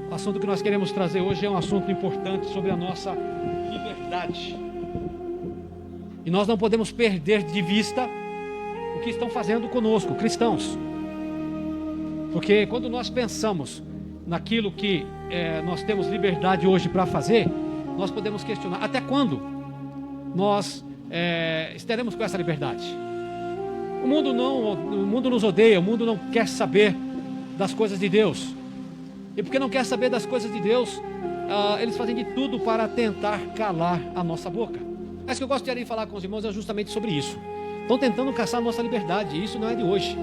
O assunto que nós queremos trazer hoje é um assunto importante sobre a nossa liberdade. E nós não podemos perder de vista o que estão fazendo conosco, cristãos. Porque quando nós pensamos naquilo que nós temos liberdade hoje para fazer, nós podemos questionar até quando nós estaremos com essa liberdade. O mundo nos odeia, o mundo não quer saber das coisas de Deus. E porque não quer saber das coisas de Deus, eles fazem de tudo para tentar calar a nossa boca. Mas o que eu gostaria de falar com os irmãos é justamente sobre isso. Estão tentando caçar a nossa liberdade, e isso não é de hoje.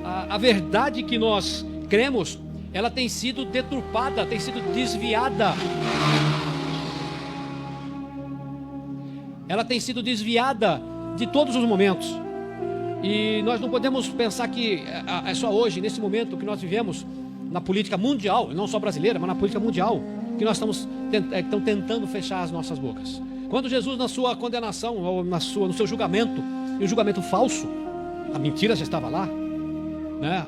A verdade que nós cremos, ela tem sido deturpada, tem sido desviada. Ela tem sido desviada de todos os momentos. E nós não podemos pensar que é só hoje, nesse momento que nós vivemos, na política mundial, não só brasileira, mas na política mundial, que nós estamos tentando fechar as nossas bocas. Quando Jesus, na sua condenação, ou no seu julgamento, e um julgamento falso, a mentira já estava lá, né?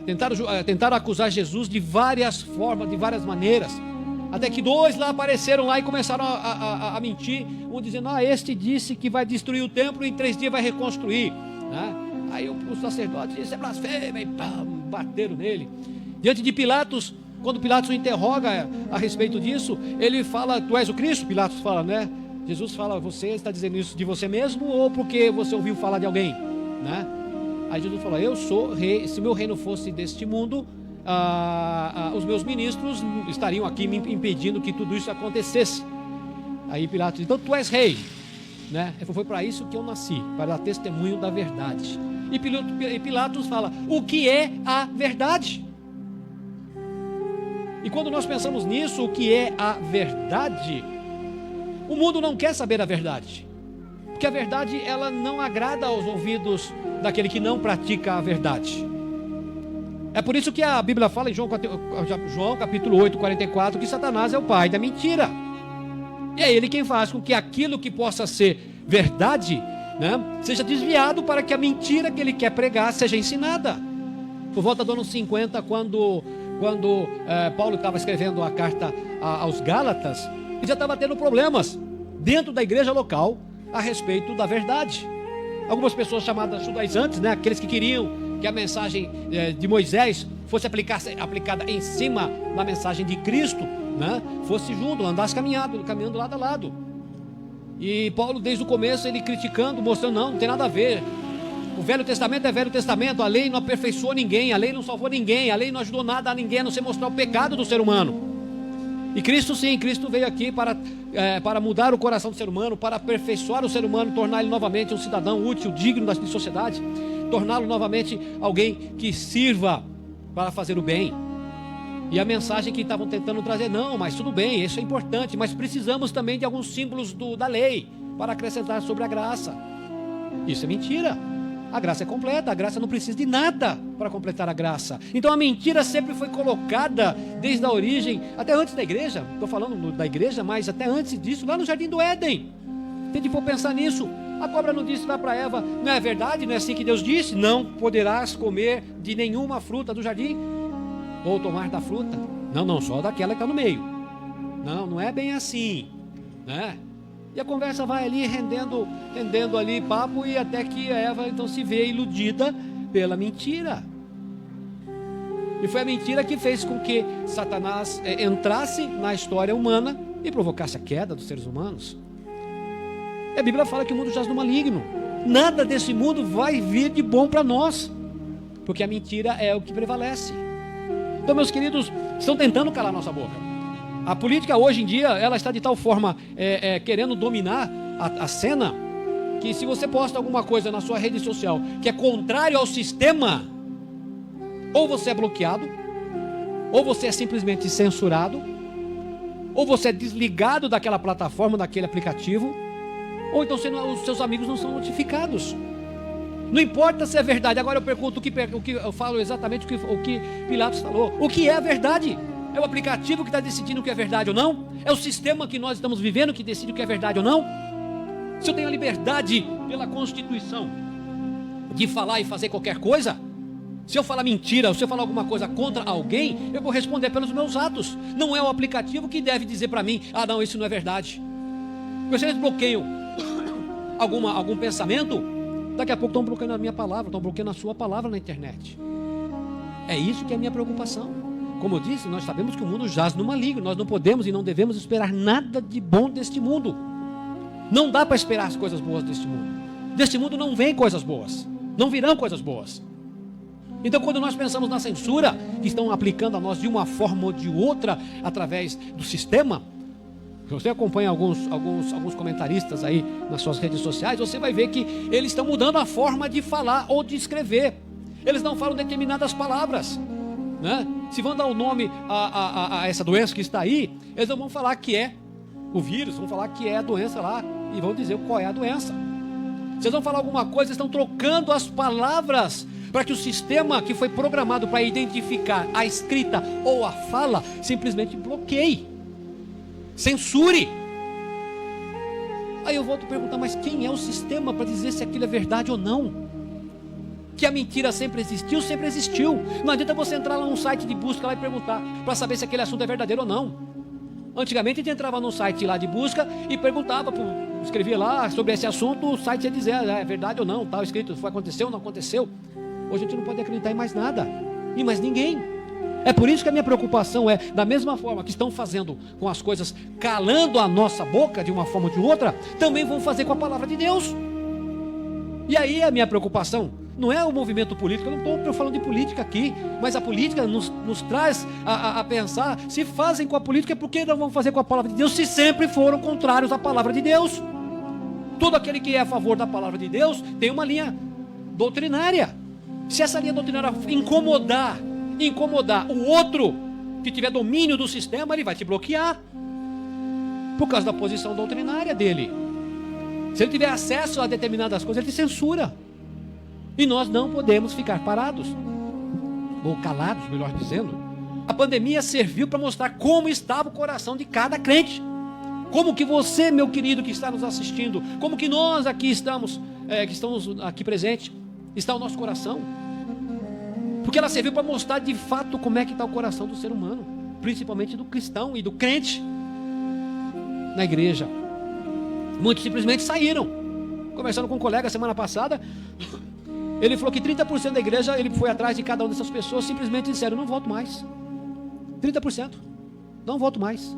Tentaram acusar Jesus de várias formas, de várias maneiras, até que dois lá apareceram lá e começaram a mentir, um dizendo, este disse que vai destruir o templo e em 3 dias vai reconstruir, né? Aí o sacerdote disse, é blasfêmia, e pá, bateram nele. Diante de Pilatos, quando Pilatos o interroga a respeito disso, ele fala, tu és o Cristo? Pilatos fala, né? Jesus fala, você está dizendo isso de você mesmo ou porque você ouviu falar de alguém? Né? Aí Jesus fala, eu sou rei, se meu reino fosse deste mundo, os meus ministros estariam aqui me impedindo que tudo isso acontecesse. Aí Pilatos diz, então tu és rei, né? Foi para isso que eu nasci, para dar testemunho da verdade. E Pilatos fala, o que é a verdade? E quando nós pensamos nisso, o que é a verdade? O mundo não quer saber a verdade, porque a verdade ela não agrada aos ouvidos daquele que não pratica a verdade. É por isso que a Bíblia fala em João capítulo 8, 44, que Satanás é o pai da mentira. E é ele quem faz com que aquilo que possa ser verdade, né, seja desviado para que a mentira que ele quer pregar seja ensinada. Por volta do ano 50, quando Paulo estava escrevendo a carta aos Gálatas, ele já estava tendo problemas dentro da igreja local a respeito da verdade. Algumas pessoas chamadas judaizantes, né, aqueles que queriam que a mensagem de Moisés fosse aplicada em cima da mensagem de Cristo, né, fosse junto, andasse caminhando lado a lado. E Paulo, desde o começo, ele criticando, mostrando, não tem nada a ver. O Velho Testamento é Velho Testamento, a lei não aperfeiçoou ninguém, a lei não salvou ninguém, a lei não ajudou nada a ninguém, a não ser mostrar o pecado do ser humano. E Cristo sim, Cristo veio aqui para mudar o coração do ser humano, para aperfeiçoar o ser humano, tornar ele novamente um cidadão útil, digno da sociedade, torná-lo novamente alguém que sirva para fazer o bem. E a mensagem que estavam tentando trazer, não, mas tudo bem, isso é importante, mas precisamos também de alguns símbolos da lei, para acrescentar sobre a graça. Isso é mentira. A graça é completa, a graça não precisa de nada para completar a graça. Então a mentira sempre foi colocada desde a origem, até antes da igreja, estou falando da igreja, mas até antes disso, lá no Jardim do Éden. Tem de for pensar nisso. A cobra não disse lá para Eva, não é verdade, não é assim que Deus disse? Não poderás comer de nenhuma fruta do jardim, ou tomar da fruta. Não, só daquela que está no meio. Não é bem assim, né? E a conversa vai ali rendendo ali papo, e até que a Eva então se vê iludida pela mentira. E foi a mentira que fez com que Satanás entrasse na história humana e provocasse a queda dos seres humanos. A Bíblia fala que o mundo jaz no maligno. Nada desse mundo vai vir de bom para nós, porque a mentira é o que prevalece. Então, meus queridos, estão tentando calar nossa boca. A política hoje em dia, ela está de tal forma querendo dominar a cena, que se você posta alguma coisa na sua rede social que é contrário ao sistema, ou você é bloqueado, ou você é simplesmente censurado, ou você é desligado daquela plataforma, daquele aplicativo, ou então os seus amigos não são notificados. Não importa se é verdade. Agora eu pergunto o que eu falo exatamente o que Pilatos falou. O que é a verdade? É o aplicativo que está decidindo o que é verdade ou não? É o sistema que nós estamos vivendo que decide o que é verdade ou não? Se eu tenho a liberdade pela Constituição de falar e fazer qualquer coisa, se eu falar mentira, ou se eu falar alguma coisa contra alguém, eu vou responder pelos meus atos. Não é o aplicativo que deve dizer para mim, não, isso não é verdade. Porque se eles bloqueiam algum pensamento, daqui a pouco estão bloqueando a minha palavra, estão bloqueando a sua palavra na internet. É isso que é a minha preocupação. Como eu disse, nós sabemos que o mundo jaz no maligno. Nós não podemos e não devemos esperar nada de bom deste mundo. Não dá para esperar as coisas boas deste mundo. Deste mundo não vem coisas boas. Não virão coisas boas. Então, quando nós pensamos na censura que estão aplicando a nós de uma forma ou de outra através do sistema, se você acompanha alguns comentaristas aí nas suas redes sociais, você vai ver que eles estão mudando a forma de falar ou de escrever. Eles não falam determinadas palavras, né? Se vão dar o nome a essa doença que está aí, eles não vão falar que é o vírus, vão falar que é a doença lá e vão dizer qual é a doença. Se eles vão falar alguma coisa, eles estão trocando as palavras para que o sistema que foi programado para identificar a escrita ou a fala simplesmente bloqueie, censure. Aí eu volto a perguntar, mas quem é o sistema para dizer se aquilo é verdade ou não? Que a mentira sempre existiu. Não adianta você entrar lá num site de busca lá e perguntar para saber se aquele assunto é verdadeiro ou não. Antigamente a gente entrava num site lá de busca e perguntava, escrevia lá sobre esse assunto, o site ia dizer, é verdade ou não, tal escrito, aconteceu ou não aconteceu. Hoje a gente não pode acreditar em mais nada, em mais ninguém. É por isso que a minha preocupação é, da mesma forma que estão fazendo com as coisas, calando a nossa boca de uma forma ou de outra, também vão fazer com a palavra de Deus. E aí a minha preocupação não é o movimento político, eu não estou falando de política aqui, mas a política nos traz a pensar, se fazem com a política, por que não vão fazer com a palavra de Deus, se sempre foram contrários à palavra de Deus? Todo aquele que é a favor da palavra de Deus tem uma linha doutrinária. Se essa linha doutrinária incomodar o outro que tiver domínio do sistema, ele vai te bloquear por causa da posição doutrinária dele. Se ele tiver acesso a determinadas coisas, ele te censura. E nós não podemos ficar parados, ou calados, melhor dizendo. A pandemia serviu para mostrar como estava o coração de cada crente. Como que você, meu querido, que está nos assistindo, como que nós aqui estamos, que estamos aqui presentes, está o nosso coração. Porque ela serviu para mostrar de fato como é que está o coração do ser humano, principalmente do cristão e do crente na igreja. Muitos simplesmente saíram. Conversando com um colega semana passada, ele falou que 30% da igreja, ele foi atrás de cada uma dessas pessoas, simplesmente disseram, não volto mais. 30%, não volto mais.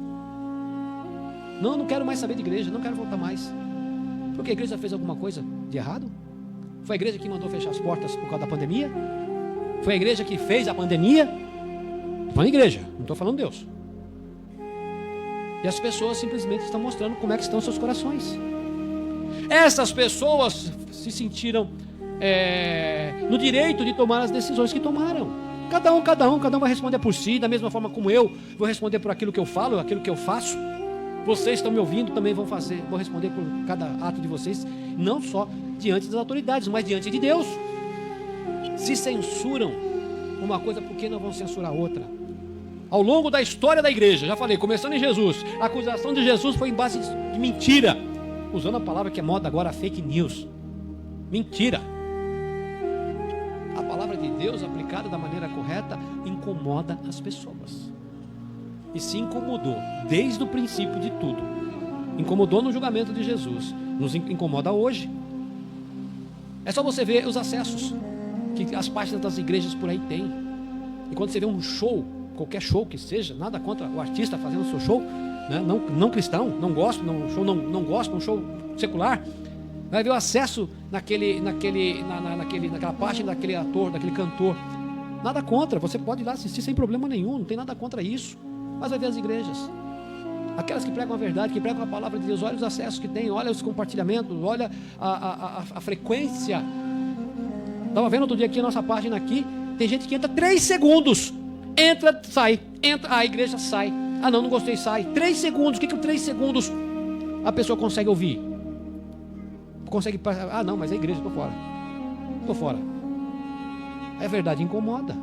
Não quero mais saber de igreja, não quero voltar mais. Porque a igreja fez alguma coisa de errado? Foi a igreja que mandou fechar as portas por causa da pandemia? Foi a igreja que fez a pandemia? Estou falando igreja, não estou falando Deus. E as pessoas simplesmente estão mostrando como é que estão seus corações. Essas pessoas se sentiram no direito de tomar as decisões que tomaram. Cada um vai responder por si, da mesma forma como eu vou responder por aquilo que eu falo, aquilo que eu faço. Vocês estão me ouvindo, também vão responder por cada ato de vocês, não só diante das autoridades, mas diante de Deus. Se censuram uma coisa, por que não vão censurar outra? Ao longo da história da igreja, já falei, começando em Jesus, a acusação de Jesus foi em base de mentira, usando a palavra que é moda agora, fake news. Mentira. A palavra de Deus aplicada da maneira correta incomoda as pessoas. E se incomodou desde o princípio de tudo. Incomodou no julgamento de Jesus. Nos incomoda hoje. É só você ver os acessos que as páginas das igrejas por aí têm. E quando você vê um show, qualquer show que seja, nada contra o artista fazendo o seu show, né? Não cristão, não gospel, não gospel, um show secular, vai ver o acesso naquela página daquele ator, daquele cantor. Nada contra, você pode ir lá assistir sem problema nenhum, não tem nada contra isso. Mas vai ver as igrejas, aquelas que pregam a verdade, que pregam a palavra de Deus, olha os acessos que tem, olha os compartilhamentos, olha a frequência. Estava vendo outro dia aqui a nossa página aqui, tem gente que entra 3 segundos, entra, sai, entra, a igreja sai, não gostei, sai, 3 segundos, o que 3 segundos a pessoa consegue ouvir? Consegue, não, mas a igreja, estou fora. A verdade incomoda.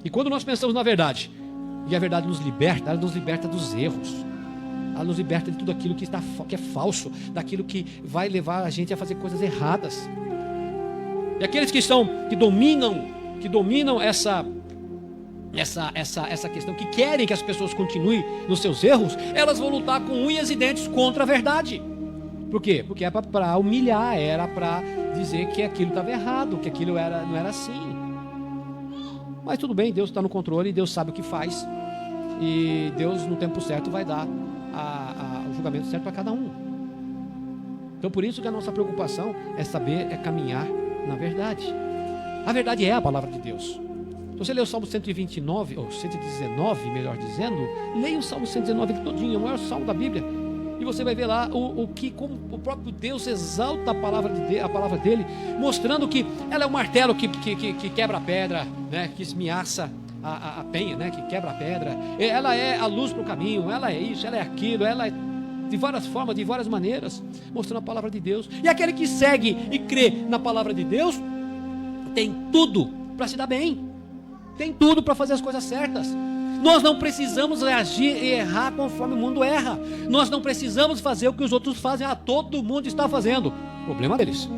E quando nós pensamos na verdade, e a verdade nos liberta, ela nos liberta dos erros, ela nos liberta de tudo aquilo que é falso, daquilo que vai levar a gente a fazer coisas erradas. E aqueles que dominam essa questão, que querem que as pessoas continuem nos seus erros, elas vão lutar com unhas e dentes contra a verdade. Por quê? Porque é para humilhar, era para dizer que aquilo estava errado, que aquilo não era assim. Mas tudo bem, Deus está no controle, Deus sabe o que faz, e Deus no tempo certo vai dar o julgamento certo para cada um. Então por isso que a nossa preocupação é caminhar na verdade. A verdade é a palavra de Deus. Se você ler o Salmo 129, ou 119, melhor dizendo, leia o Salmo 119 todinho, é o maior salmo da Bíblia, e você vai ver lá como o próprio Deus exalta a palavra dele, mostrando que ela é o martelo que quebra a pedra, né, que esmiaça a penha, né, que quebra a pedra. Ela é a luz para o caminho, ela é isso, ela é aquilo, ela é de várias formas, de várias maneiras, mostrando a palavra de Deus. E aquele que segue e crê na palavra de Deus tem tudo para se dar bem, tem tudo para fazer as coisas certas. Nós não precisamos reagir e errar conforme o mundo erra. Nós não precisamos fazer o que os outros fazem. Todo mundo está fazendo. Problema deles.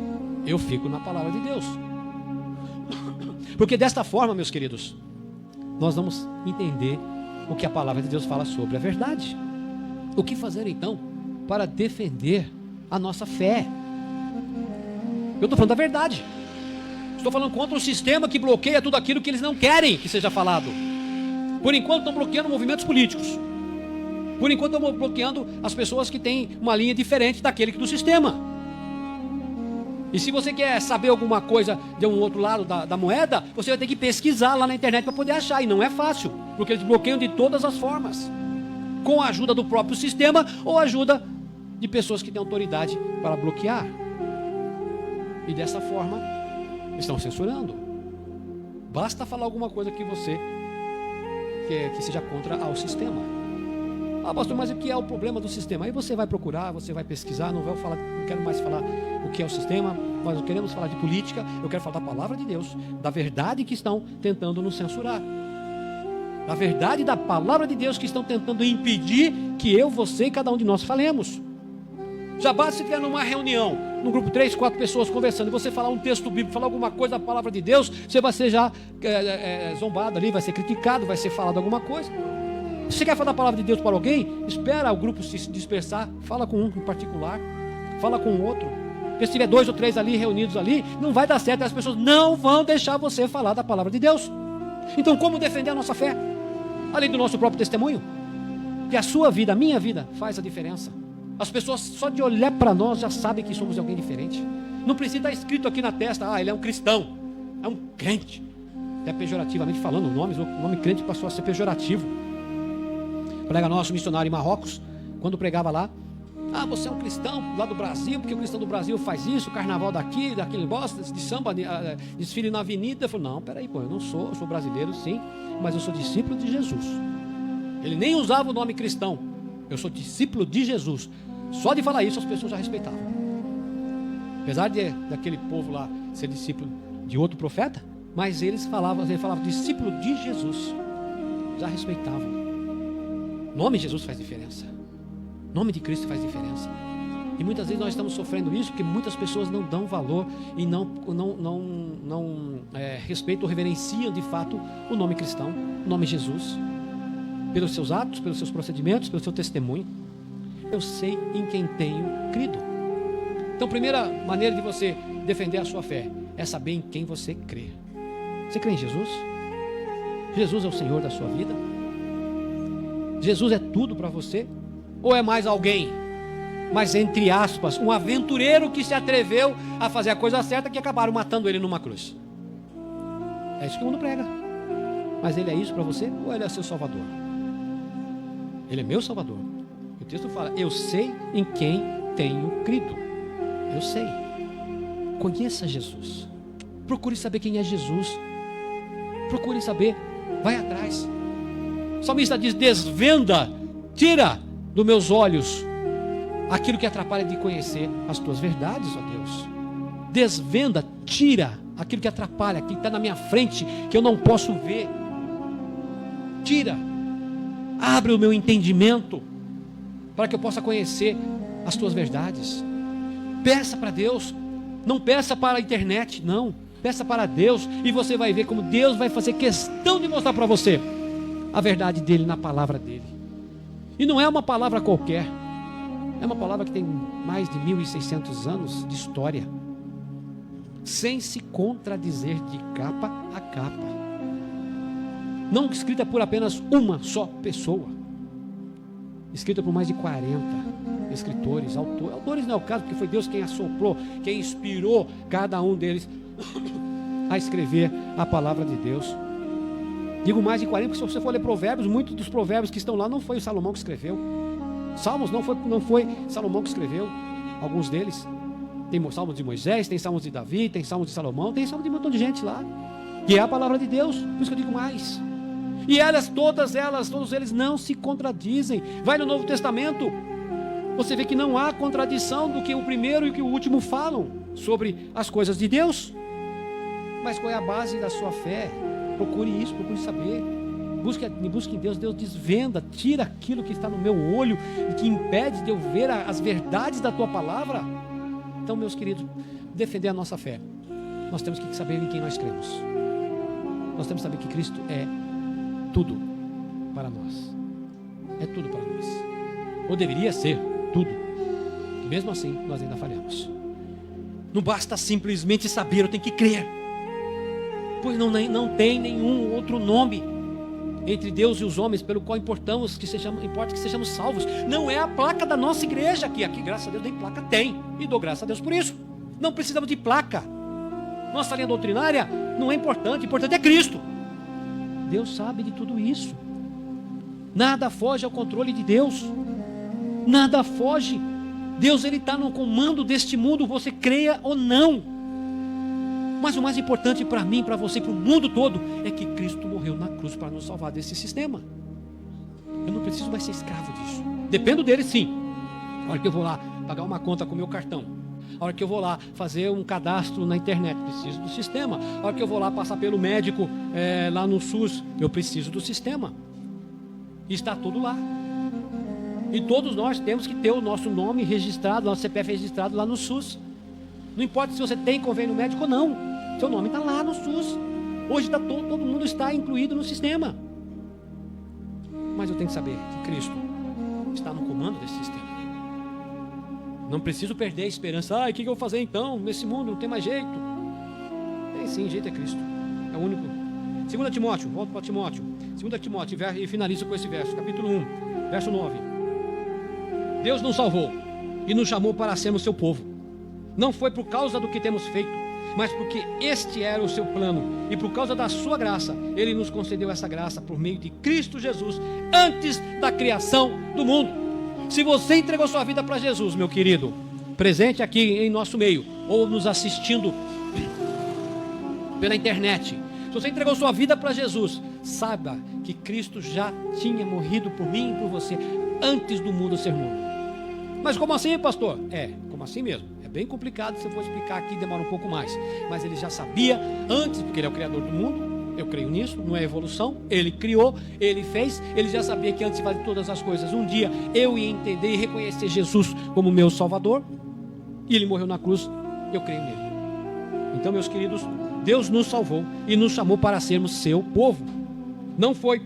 Eu fico na palavra de Deus. Porque desta forma, meus queridos, nós vamos entender o que a palavra de Deus fala sobre a verdade. O que fazer então para defender a nossa fé? Eu estou falando da verdade. Estou falando contra o sistema que bloqueia tudo aquilo que eles não querem que seja falado. Por enquanto estão bloqueando movimentos políticos. Por enquanto estão bloqueando as pessoas que têm uma linha diferente daquele do sistema. E se você quer saber alguma coisa de um outro lado da moeda, você vai ter que pesquisar lá na internet para poder achar. E não é fácil, porque eles bloqueiam de todas as formas, com a ajuda do próprio sistema ou a ajuda de pessoas que têm autoridade para bloquear. E dessa forma estão censurando. Basta falar alguma coisa que você que seja contra ao sistema. Pastor, mas o que é o problema do sistema? Aí você vai procurar, você vai pesquisar. Não quero mais falar o que é o sistema. Nós não queremos falar de política. Eu quero falar da palavra de Deus, da verdade que estão tentando nos censurar, da verdade da palavra de Deus que estão tentando impedir que eu, você e cada um de nós falemos. Já basta se estiver numa reunião, num grupo 3, 4 pessoas conversando, e você falar um texto bíblico, falar alguma coisa da palavra de Deus, você vai ser já zombado ali, vai ser criticado, vai ser falado alguma coisa. Se você quer falar a palavra de Deus para alguém, espera o grupo se dispersar, fala com um em particular, fala com o outro. Porque se tiver 2 ou 3 ali reunidos ali, não vai dar certo, as pessoas não vão deixar você falar da palavra de Deus. Então como defender a nossa fé? Além do nosso próprio testemunho, que a sua vida, a minha vida faz a diferença. As pessoas só de olhar para nós já sabem que somos alguém diferente. Não precisa estar escrito aqui na testa, ele é um cristão, é um crente. Até pejorativamente falando, o nome crente passou a ser pejorativo. O colega nosso, missionário em Marrocos, quando pregava lá, você é um cristão lá do Brasil, porque o cristão do Brasil faz isso, o carnaval daquele bosta de samba, desfile na avenida. Eu falei, não, peraí, eu não sou, eu sou brasileiro sim, mas eu sou discípulo de Jesus. Ele nem usava o nome cristão, eu sou discípulo de Jesus. Só de falar isso as pessoas já respeitavam. Apesar daquele povo lá ser discípulo de outro profeta, mas ele falava discípulo de Jesus, já respeitavam. O nome de Jesus faz diferença. O nome de Cristo faz diferença. E muitas vezes nós estamos sofrendo isso porque muitas pessoas não dão valor e não respeitam ou reverenciam de fato o nome cristão, o nome Jesus, pelos seus atos, pelos seus procedimentos, pelo seu testemunho. Eu sei em quem tenho crido. Então, a primeira maneira de você defender a sua fé é saber em quem você crê. Você crê em Jesus? Jesus é o Senhor da sua vida? Jesus é tudo para você? Ou é mais alguém, mas entre aspas, um aventureiro que se atreveu a fazer a coisa certa que acabaram matando ele numa cruz? É isso que o mundo prega. Mas ele é isso para você ou ele é seu salvador? Ele é meu salvador. O texto fala, eu sei em quem tenho crido. Eu sei. Conheça Jesus. Procure saber quem é Jesus. Procure saber. Vai atrás. O salmista diz, desvenda, tira dos meus olhos aquilo que atrapalha de conhecer as tuas verdades, ó Deus. Desvenda, tira aquilo que atrapalha, que está na minha frente, que eu não posso ver. Tira, abre o meu entendimento, para que eu possa conhecer as tuas verdades. Peça para Deus, não peça para a internet, não. Peça para Deus, e você vai ver como Deus vai fazer questão de mostrar para você a verdade dele na palavra dele. E não é uma palavra qualquer, é uma palavra que tem mais de 1.600 anos de história, sem se contradizer de capa a capa. Não escrita por apenas uma só pessoa, escrita por mais de 40 escritores, autores não é o caso, porque foi Deus quem assoprou, quem inspirou cada um deles a escrever a palavra de Deus. Digo mais de 40, porque se você for ler provérbios, muitos dos provérbios que estão lá não foi o Salomão que escreveu. Salmos não foi Salomão que escreveu, alguns deles. Tem salmos de Moisés, tem salmos de Davi, tem salmos de Salomão, tem salmos de um montão de gente lá, que é a palavra de Deus, por isso que eu digo mais. E todos eles não se contradizem. Vai no Novo Testamento, você vê que não há contradição do que o primeiro e o que o último falam sobre as coisas de Deus. Mas qual é a base da sua fé? Procure isso, procure saber. Busque em Deus. Deus desvenda, tira aquilo que está no meu olho e que impede de eu ver as verdades da tua palavra. Então, meus queridos, defender a nossa fé, nós temos que saber em quem nós cremos. Nós temos que saber que Cristo é tudo para nós. É tudo para nós. Ou deveria ser tudo. Mesmo assim, nós ainda falhamos. Não basta simplesmente saber, eu tenho que crer. Pois não tem nenhum outro nome entre Deus e os homens pelo qual importa que sejamos salvos. Não é a placa da nossa igreja aqui, graças a Deus, nem placa tem, e dou graças a Deus por isso. Não precisamos de placa. Nossa linha doutrinária não é importante, o importante é Cristo. Deus sabe de tudo isso. Nada foge ao controle de Deus. Nada foge. Deus, Ele está no comando deste mundo, você creia ou não. Mas o mais importante para mim, para você, para o mundo todo, é que Cristo morreu na cruz para nos salvar desse sistema. Eu não preciso mais ser escravo disso. Dependo dele, sim. A hora que eu vou lá pagar uma conta com o meu cartão, a hora que eu vou lá fazer um cadastro na internet, preciso do sistema. A hora que eu vou lá passar pelo médico lá no SUS, eu preciso do sistema. E está tudo lá. E todos nós temos que ter o nosso nome registrado, nosso CPF registrado lá no SUS. Não importa se você tem convênio médico ou não, seu nome está lá no SUS. Hoje todo mundo está incluído no sistema. Mas eu tenho que saber que Cristo está no comando desse sistema. Não preciso perder a esperança. O que eu vou fazer então? Nesse mundo não tem mais jeito. Tem sim, jeito é Cristo. É o único. 2 Timóteo, volto para Timóteo. 2 Timóteo, e finalizo com esse verso, capítulo 1, verso 9. Deus nos salvou e nos chamou para sermos seu povo. Não foi por causa do que temos feito, mas porque este era o seu plano. E por causa da sua graça, Ele nos concedeu essa graça por meio de Cristo Jesus, antes da criação do mundo. Se você entregou sua vida para Jesus, meu querido, presente aqui em nosso meio, ou nos assistindo pela internet, se você entregou sua vida para Jesus, saiba que Cristo já tinha morrido por mim e por você, antes do mundo ser mundo. Mas como assim, pastor? Como assim mesmo. É bem complicado, se eu for explicar aqui demora um pouco mais. Mas Ele já sabia antes, porque Ele é o Criador do mundo, eu creio nisso, não é evolução. Ele criou, Ele fez, Ele já sabia que antes de fazer todas as coisas, um dia eu ia entender e reconhecer Jesus como meu Salvador. E Ele morreu na cruz, eu creio nele. Então, meus queridos, Deus nos salvou e nos chamou para sermos seu povo. Não foi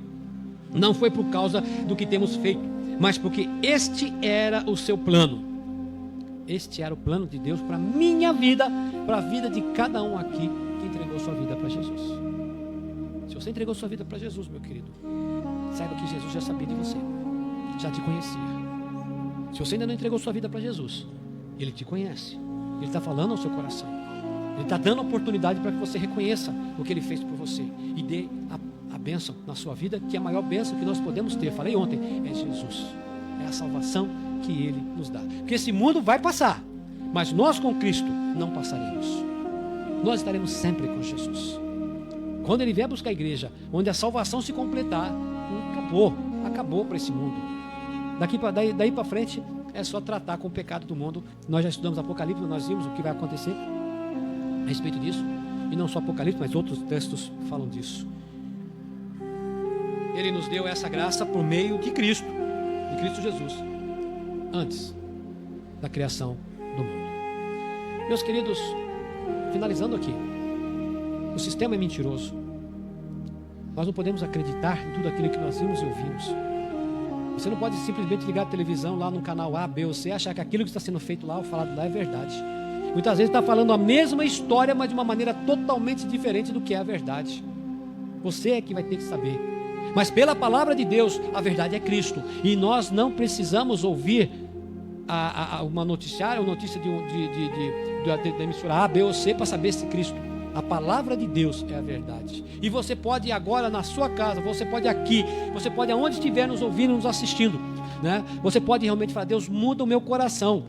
por causa do que temos feito, mas porque este era o seu plano. Este era o plano de Deus para a minha vida, para a vida de cada um aqui que entregou sua vida para Jesus. Se você entregou sua vida para Jesus, meu querido, saiba que Jesus já sabia de você. já te conhecia. Se você ainda não entregou sua vida para Jesus, Ele te conhece. Ele está falando ao seu coração. Ele está dando oportunidade para que você reconheça o que Ele fez por você e dê a bênção na sua vida, que é a maior bênção que nós podemos ter. Falei ontem, é Jesus. É a salvação que Ele nos dá. Porque esse mundo vai passar, mas nós com Cristo não passaremos. Nós estaremos sempre com Jesus. Quando Ele vier buscar a igreja, onde a salvação se completar, acabou para esse mundo. Daí para frente é só tratar com o pecado do mundo. Nós já estudamos Apocalipse, nós vimos o que vai acontecer a respeito disso. E não só Apocalipse, mas outros textos falam disso. Ele nos deu essa graça por meio de Cristo Jesus, antes da criação do mundo. Meus queridos, finalizando aqui, o sistema é mentiroso. Nós não podemos acreditar em tudo aquilo que nós vimos e ouvimos. Você não pode simplesmente ligar a televisão lá no canal A, B ou C e achar que aquilo que está sendo feito lá ou falado lá é verdade. Muitas vezes está falando a mesma história, mas de uma maneira totalmente diferente do que é a verdade. Você é que vai ter que saber. Mas pela palavra de Deus, a verdade é Cristo. E nós não precisamos ouvir uma notícia da emissora A, B ou C para saber se Cristo. A palavra de Deus é a verdade. E você pode agora na sua casa, você pode aqui, você pode aonde estiver nos ouvindo, nos assistindo, né? Você pode realmente falar: Deus, muda o meu coração,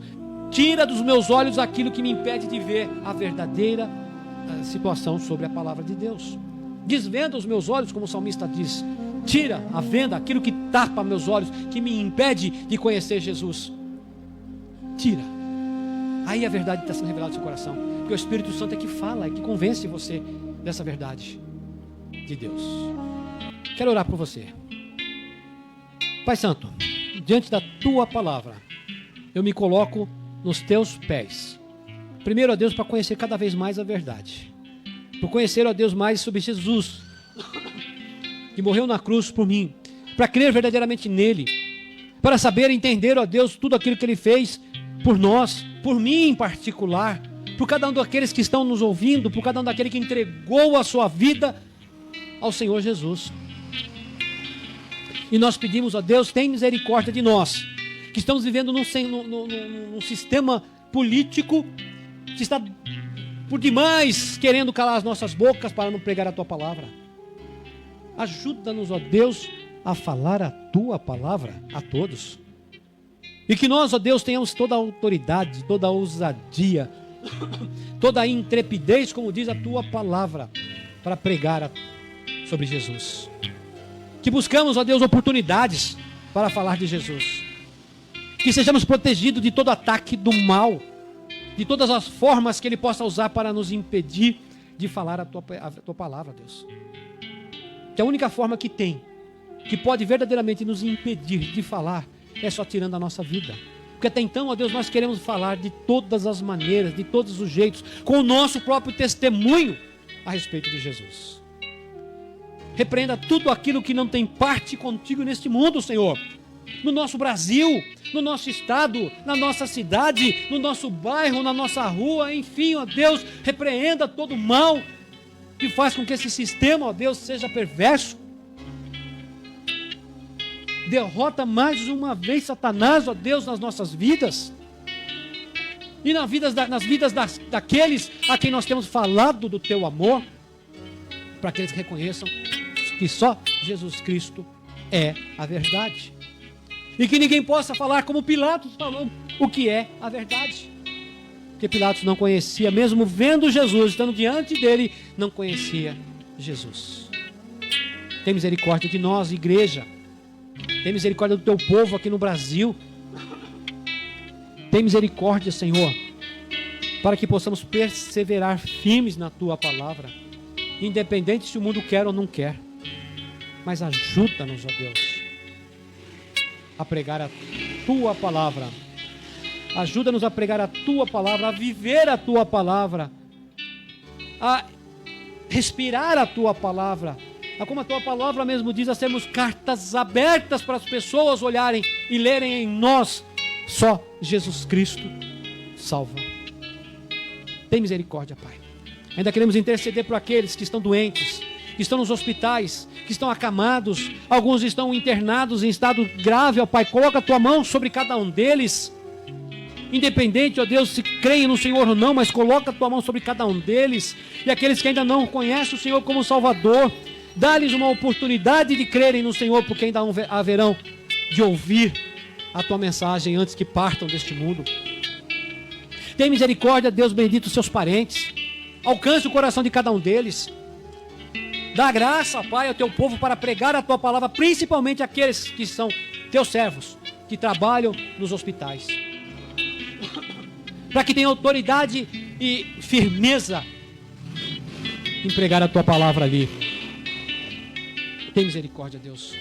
tira dos meus olhos aquilo que me impede de ver a verdadeira situação sobre a palavra de Deus. Desvenda os meus olhos, como o salmista diz. Tira a venda, aquilo que tapa meus olhos, que me impede de conhecer Jesus. Tira. Aí a verdade está sendo revelada no seu coração, porque o Espírito Santo é que fala, é que convence você dessa verdade de Deus. Quero orar por você. Pai Santo, diante da Tua palavra, eu me coloco nos Teus pés. Primeiro, ó Deus, para conhecer cada vez mais a verdade, por conhecer, ó Deus, mais sobre Jesus, que morreu na cruz por mim, para crer verdadeiramente nele, para saber e entender, ó Deus, tudo aquilo que Ele fez por nós, por mim em particular, por cada um daqueles que estão nos ouvindo, por cada um daquele que entregou a sua vida ao Senhor Jesus. E nós pedimos, ó Deus, tem misericórdia de nós, que estamos vivendo num sistema político que está por demais querendo calar as nossas bocas para não pregar a Tua palavra. Ajuda-nos, ó Deus, a falar a Tua palavra a todos. E que nós, ó Deus, tenhamos toda a autoridade, toda a ousadia, toda a intrepidez, como diz a Tua palavra, para pregar sobre Jesus. Que buscamos, ó Deus, oportunidades para falar de Jesus. Que sejamos protegidos de todo ataque do mal, de todas as formas que ele possa usar para nos impedir de falar a Tua palavra, Deus. Que a única forma que tem, que pode verdadeiramente nos impedir de falar, é só tirando a nossa vida. Porque até então, ó Deus, nós queremos falar de todas as maneiras, de todos os jeitos, com o nosso próprio testemunho a respeito de Jesus. Repreenda tudo aquilo que não tem parte contigo neste mundo, Senhor. No nosso Brasil, no nosso estado, na nossa cidade, no nosso bairro, na nossa rua, enfim, ó Deus, repreenda todo o mal que faz com que esse sistema, ó Deus, seja perverso. Derrota mais uma vez Satanás, ó Deus, nas nossas vidas. E nas vidas daqueles a quem nós temos falado do Teu amor, para que eles reconheçam que só Jesus Cristo é a verdade. E que ninguém possa falar como Pilatos falou o que é a verdade. Porque Pilatos não conhecia, mesmo vendo Jesus, estando diante dele, não conhecia Jesus. Tem misericórdia de nós, igreja. Tem misericórdia do Teu povo aqui no Brasil. Tem misericórdia, Senhor, para que possamos perseverar firmes na Tua palavra, independente se o mundo quer ou não quer. Mas ajuda-nos, ó Deus, a pregar a Tua palavra. Ajuda-nos a pregar a Tua palavra, a viver a Tua palavra, a respirar a Tua palavra, a, como a Tua palavra mesmo diz, a sermos cartas abertas para as pessoas olharem e lerem em nós só Jesus Cristo salva. Tem misericórdia, Pai. Ainda queremos interceder por aqueles que estão doentes, que estão nos hospitais, que que estão acamados, alguns estão internados em estado grave, ó Pai, coloca a tua mão sobre cada um deles, independente, ó Deus, se creem no Senhor ou não, mas coloca a tua mão sobre cada um deles, e aqueles que ainda não conhecem o Senhor como Salvador, dá-lhes uma oportunidade de crerem no Senhor, porque ainda haverão de ouvir a tua mensagem antes que partam deste mundo. Tem misericórdia, Deus bendito, os seus parentes, alcance o coração de cada um deles, dá graça, Pai, ao teu povo para pregar a tua palavra, principalmente aqueles que são teus servos, que trabalham nos hospitais, para que tenham autoridade e firmeza em pregar a tua palavra ali. Tem misericórdia, Deus,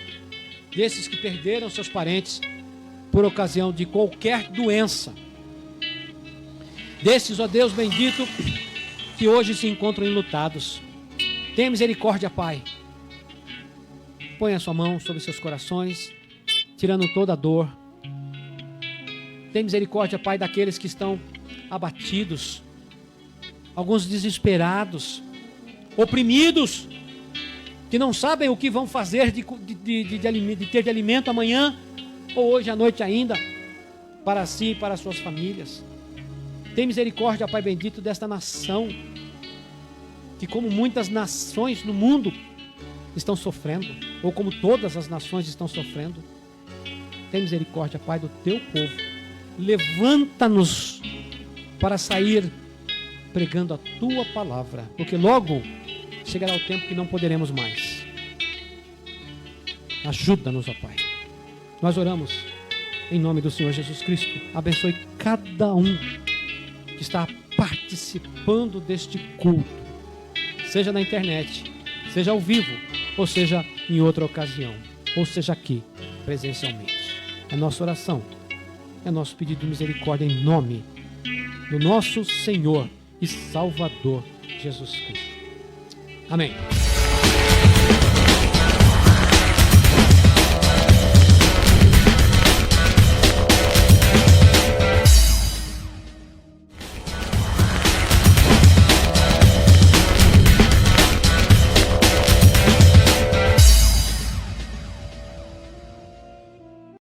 desses que perderam seus parentes por ocasião de qualquer doença, desses, ó Deus bendito, que hoje se encontram enlutados. Tenha misericórdia, Pai. Põe a sua mão sobre seus corações, tirando toda a dor. Tenha misericórdia, Pai, daqueles que estão abatidos, alguns desesperados, oprimidos, que não sabem o que vão fazer de ter de alimento amanhã, ou hoje à noite ainda, para si e para suas famílias. Tem misericórdia, Pai bendito, desta nação, que como muitas nações no mundo estão sofrendo, ou como todas as nações estão sofrendo. Tem misericórdia, Pai, do teu povo. Levanta-nos para sair pregando a tua palavra, porque logo chegará o tempo que não poderemos mais. Ajuda-nos, ó Pai. Nós oramos em nome do Senhor Jesus Cristo. Abençoe cada um que está participando deste culto, seja na internet, seja ao vivo, ou seja em outra ocasião, ou seja aqui, presencialmente. É nossa oração, é nosso pedido de misericórdia em nome do nosso Senhor e Salvador Jesus Cristo. Amém.